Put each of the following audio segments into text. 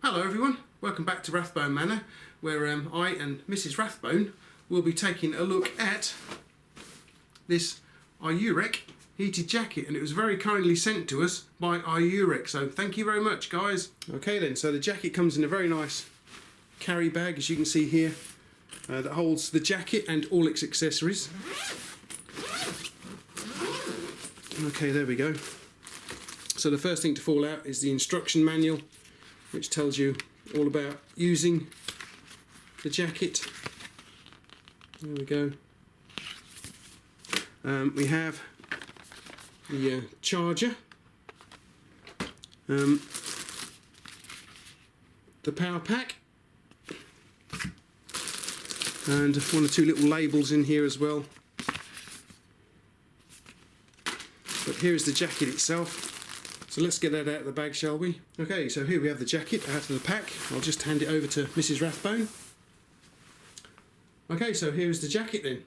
Hello everyone, welcome back to Rathbone Manor, where I and Mrs Rathbone will be taking a look at this IUREK heated jacket, and it was very kindly sent to us by IUREK, so thank you very much guys. Okay then, so the jacket comes in a very nice carry bag, as you can see here, that holds the jacket and all its accessories. Okay, there we go. So the first thing to fall out is the instruction manual, which tells you all about using the jacket. There we go. We have the charger, the power pack, and one or two little labels in here as well. But here is the jacket itself. So let's get that out of the bag, shall we? Okay, so here we have the jacket out of the pack. I'll just hand it over to Mrs Rathbone. Okay, so here's the jacket then.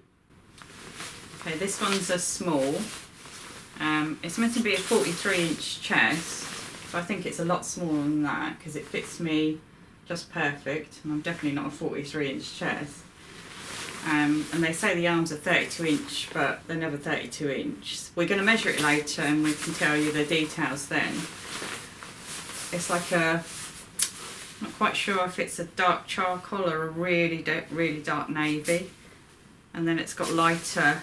Okay, this one's a small. It's meant to be a 43-inch chest, but I think it's a lot smaller than that because it fits me just perfect, and I'm definitely not a 43-inch chest. And they say the arms are 32-inch, but they're never 32-inch. We're going to measure it later and we can tell you the details then. It's like a, not quite sure if it's a dark charcoal or a really dark navy. And then it's got lighter,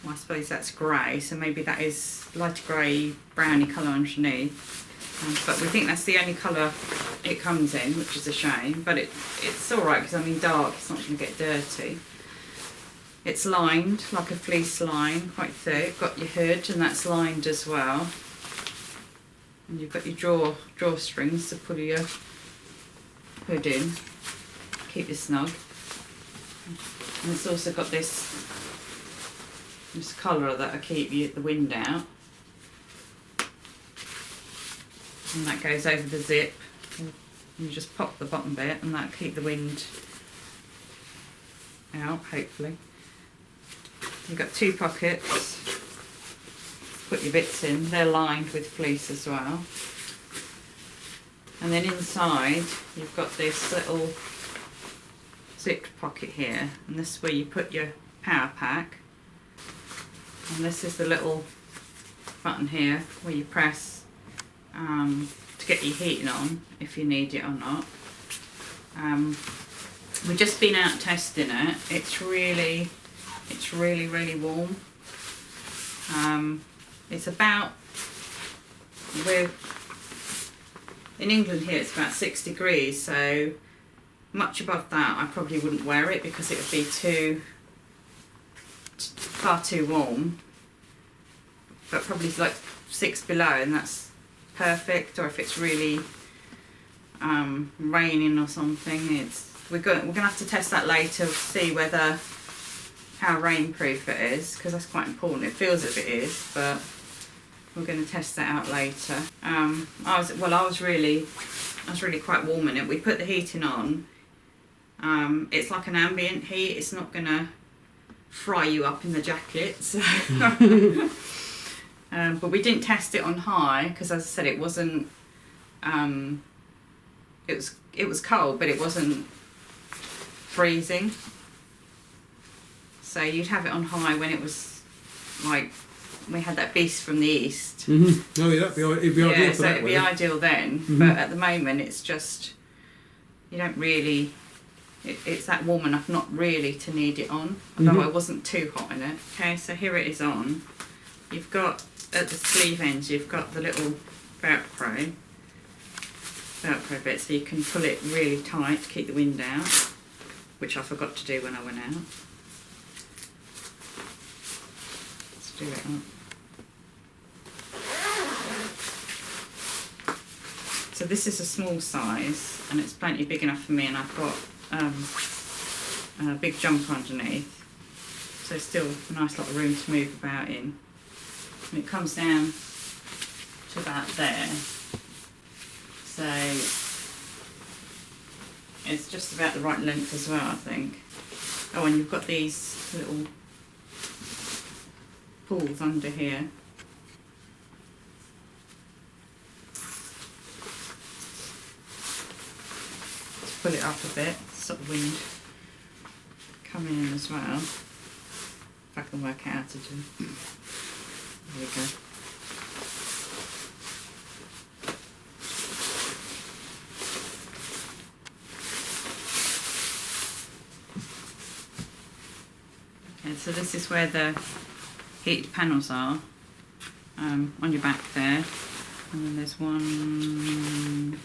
well, I suppose that's grey, so maybe that is lighter grey, browny colour underneath. But we think that's the only colour it comes in, which is a shame, but it's alright because I mean dark, it's not going to get dirty. It's lined like a fleece line, quite thick. Got your hood, and that's lined as well. And you've got your drawstrings to pull your hood in, keep you snug. And it's also got this collar that'll keep the wind out. And that goes over the zip. You just pop the bottom bit and that'll keep the wind out, hopefully. You've got two pockets. Put your bits in. They're lined with fleece as well. And then inside you've got this little zipped pocket here. And this is where you put your power pack. And this is the little button here where you press to get your heating on if you need it or not. We've just been out testing it. It's really warm. It's about, in England here it's about 6 degrees, so much above that I probably wouldn't wear it because it would be far too warm. But probably like 6 below, and that's perfect. Or if it's really raining or something, we're gonna have to test that later to see whether how rainproof it is, because that's quite important. It feels as if it is, but we're going to test that out later. I was really quite warm in it. We put the heating on. It's like an ambient heat. It's not going to fry you up in the jacket. So. But we didn't test it on high because, as I said, it wasn't. It was cold, but it wasn't freezing. So you'd have it on high when it was like we had that beast from the east. Mm-hmm. Oh yeah, it'd be ideal for so that. It'd be ideal then. Mm-hmm. But at the moment, it's just you don't really. It's that warm enough not really to need it on. Although I wasn't too hot in it. Okay, so here it is on. You've got at the sleeve ends. You've got the little Velcro bit, so you can pull it really tight to keep the wind out, which I forgot to do when I went out. Let's do it up. So this is a small size, and it's plenty big enough for me, and I've got a big jumper underneath, so still a nice lot of room to move about in. And it comes down to about there. So it's just about the right length as well, I think. Oh, and you've got these little pulls under here. pull it up a bit, sort of wind coming in as well. If I can work out how to do it. There we go. Okay, so this is where the heated panels are, on your back there, and then there's one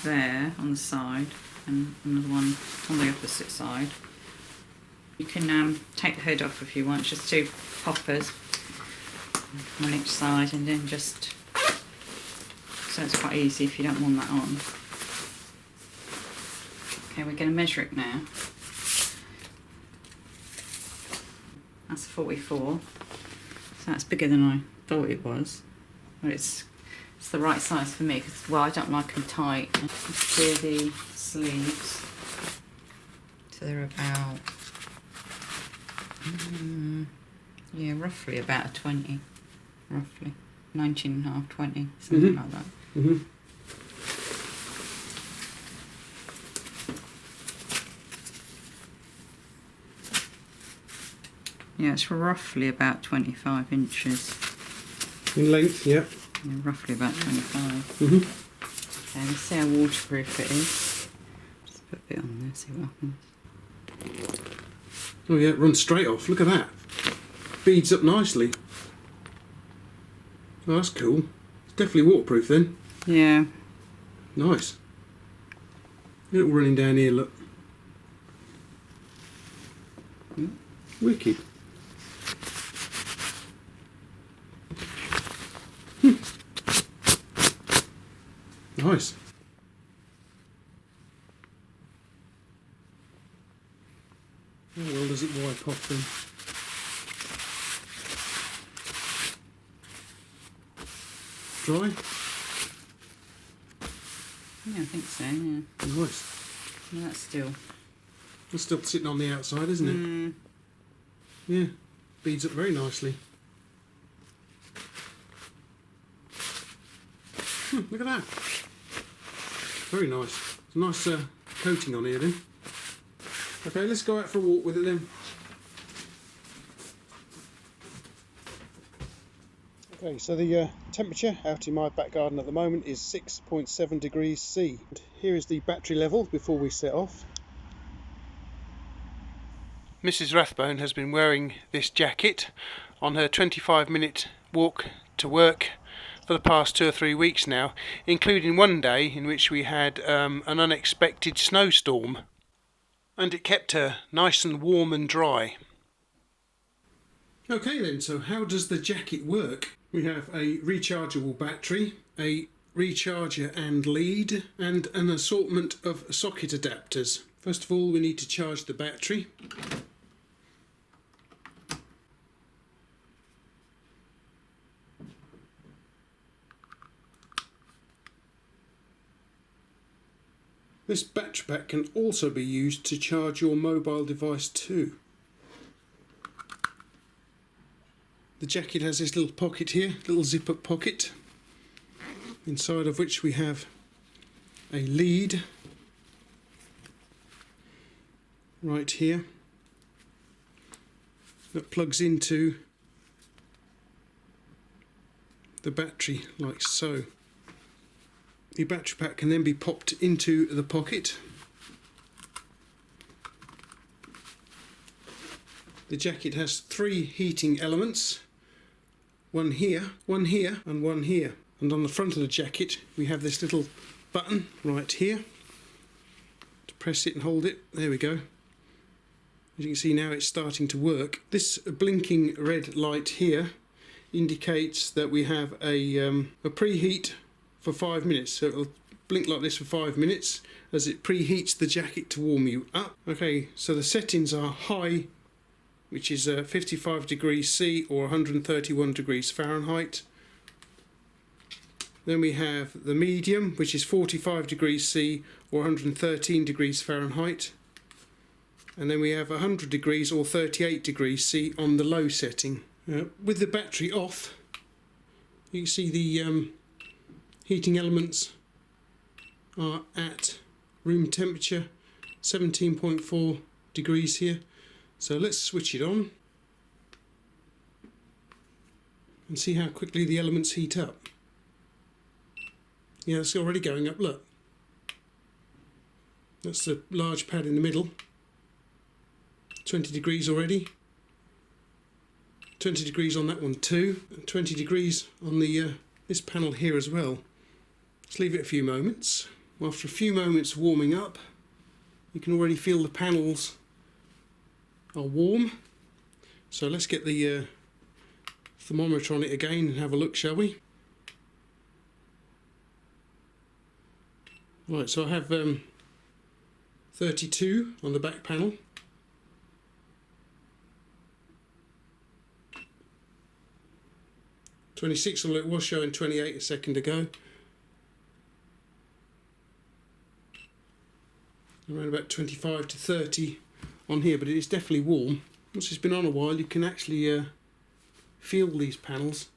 there on the side and another one on the opposite side. You can take the hood off if you want, just two poppers on each side, and then just, so it's quite easy if you don't want that on. Okay, we're going to measure it now. That's 44, so that's bigger than I thought it was, but it's the right size for me because, well, I don't like them tight. Let's do the sleeves, so they're about, yeah, roughly about a 20, roughly 19.5, 20, something like that. Yeah, it's roughly about 25 inches. In length, yeah. Yeah, roughly about 25. Okay, let's see how waterproof it is. Just put a bit on there, see what happens. Oh yeah, it runs straight off. Look at that. Beads up nicely. Oh, that's cool. It's definitely waterproof then. Yeah. Nice. Look, running down here, look. Wicked. Nice. How well does it wipe off then? Dry? Yeah, I think so, yeah. Nice. Yeah, that's still... It's still sitting on the outside, isn't it? Yeah. Beads up very nicely. Look at that. Very nice. It's a nice coating on here then. Okay, let's go out for a walk with it then. Okay, so the temperature out in my back garden at the moment is 6.7 degrees C. Here is the battery level before we set off. Mrs Rathbone has been wearing this jacket on her 25-minute walk to work for the past 2 or 3 weeks now, including one day in which we had an unexpected snowstorm, and it kept her nice and warm and dry. Okay then, so how does the jacket work? We have a rechargeable battery, a recharger and lead, and an assortment of socket adapters. First of all, we need to charge the battery. This battery pack can also be used to charge your mobile device too. The jacket has this little pocket here, little zip-up pocket, inside of which we have a lead right here that plugs into the battery like so. The battery pack can then be popped into the pocket. The jacket has 3 heating elements, one here, and one here. And on the front of the jacket we have this little button right here to press it and hold it. There we go. As you can see now, it's starting to work. This blinking red light here indicates that we have a preheat for 5 minutes. So it'll blink like this for 5 minutes as it preheats the jacket to warm you up. Okay, so the settings are high, which is 55 degrees C or 131 degrees Fahrenheit. Then we have the medium, which is 45 degrees C or 113 degrees Fahrenheit. And then we have 100 degrees or 38 degrees C on the low setting. With the battery off, you can see the heating elements are at room temperature 17.4 degrees here. So let's switch it on and see how quickly the elements heat up. Yeah, it's already going up, look. That's the large pad in the middle. 20 degrees already. 20 degrees on that one too. And 20 degrees on the this panel here as well. Let's leave it a few moments. After a few moments warming up, you can already feel the panels are warm. So let's get the thermometer on it again and have a look, shall we? Right, so I have 32 on the back panel. .26, although it was showing 28 a second ago. Around about 25 to 30 on here, but it is definitely warm. Once it's been on a while, you can actually feel these panels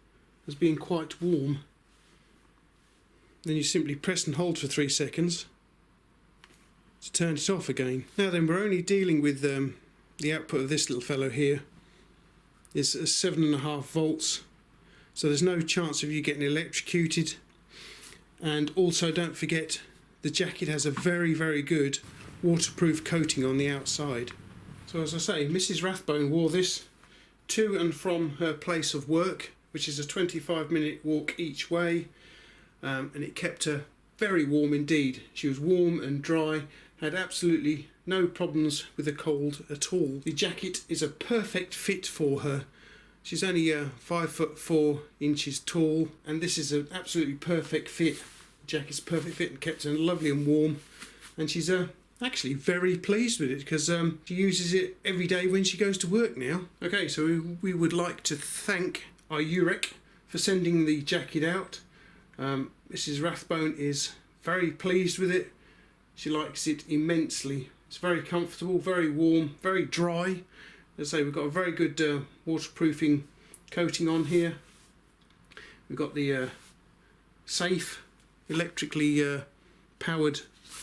as being quite warm. Then you simply press and hold for 3 seconds to turn it off again. Now then, we're only dealing with the output of this little fellow here. It's 7.5 volts, so there's no chance of you getting electrocuted. And also don't forget, the jacket has a very, very good waterproof coating on the outside. So as I say, Mrs Rathbone wore this to and from her place of work, which is a 25-minute walk each way, and it kept her very warm indeed. She was warm and dry, had absolutely no problems with the cold at all. The jacket is a perfect fit for her. She's only 5'4" tall, and this is an absolutely perfect fit. The jacket's a perfect fit and kept her lovely and warm, and she's actually very pleased with it because she uses it every day when she goes to work now. Okay, so we would like to thank IUREK for sending the jacket out. Mrs Rathbone is very pleased with it. She likes it immensely. It's very comfortable, very warm, very dry. As I say, we've got a very good waterproofing coating on here. We've got the safe electrically powered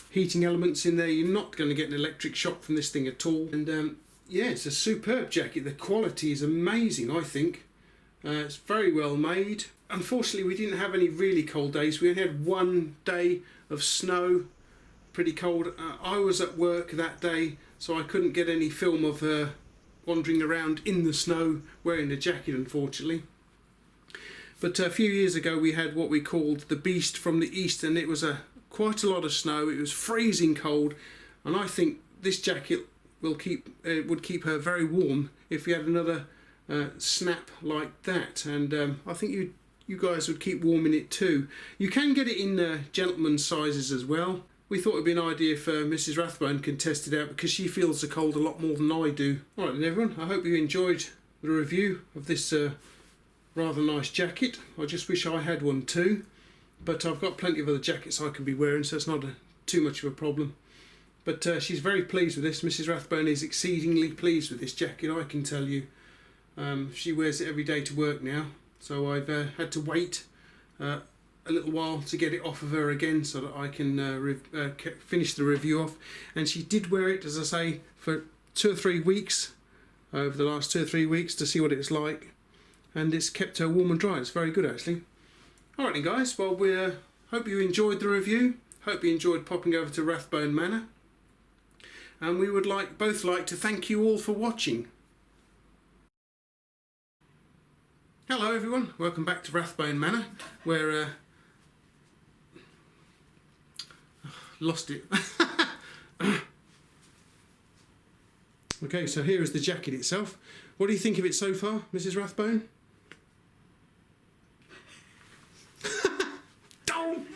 heating elements in there. You're not going to get an electric shock from this thing at all. And yeah, it's a superb jacket. The quality is amazing, I think. It's very well made. Unfortunately, we didn't have any really cold days. We only had one day of snow, pretty cold. I was at work that day, so I couldn't get any film of her wandering around in the snow wearing the jacket, unfortunately. But a few years ago we had what we called the Beast from the East, and it was quite a lot of snow. It was freezing cold, and I think this jacket would keep her very warm if we had another snap like that. And I think you guys would keep warm in it too. You can get it in gentlemen's sizes as well. We thought it would be an idea if Mrs Rathbone can test it out, because she feels the cold a lot more than I do. Alright then everyone, I hope you enjoyed the review of this rather nice jacket. I just wish I had one too, but I've got plenty of other jackets I can be wearing, so it's not too much of a problem. But she's very pleased with this. Mrs Rathbone is exceedingly pleased with this jacket, I can tell you. She wears it every day to work now, so I've had to wait a little while to get it off of her again so that I can finish the review off. And she did wear it, as I say, for 2 or 3 weeks, over the last 2 or 3 weeks, to see what it's like, and it's kept her warm and dry. It's very good actually. Alright then guys, well we hope you enjoyed the review, hope you enjoyed popping over to Rathbone Manor, and we would both like to thank you all for watching. Hello everyone, welcome back to Rathbone Manor, where lost it. Okay, so here is the jacket itself. What do you think of it so far, Mrs Rathbone? Don't!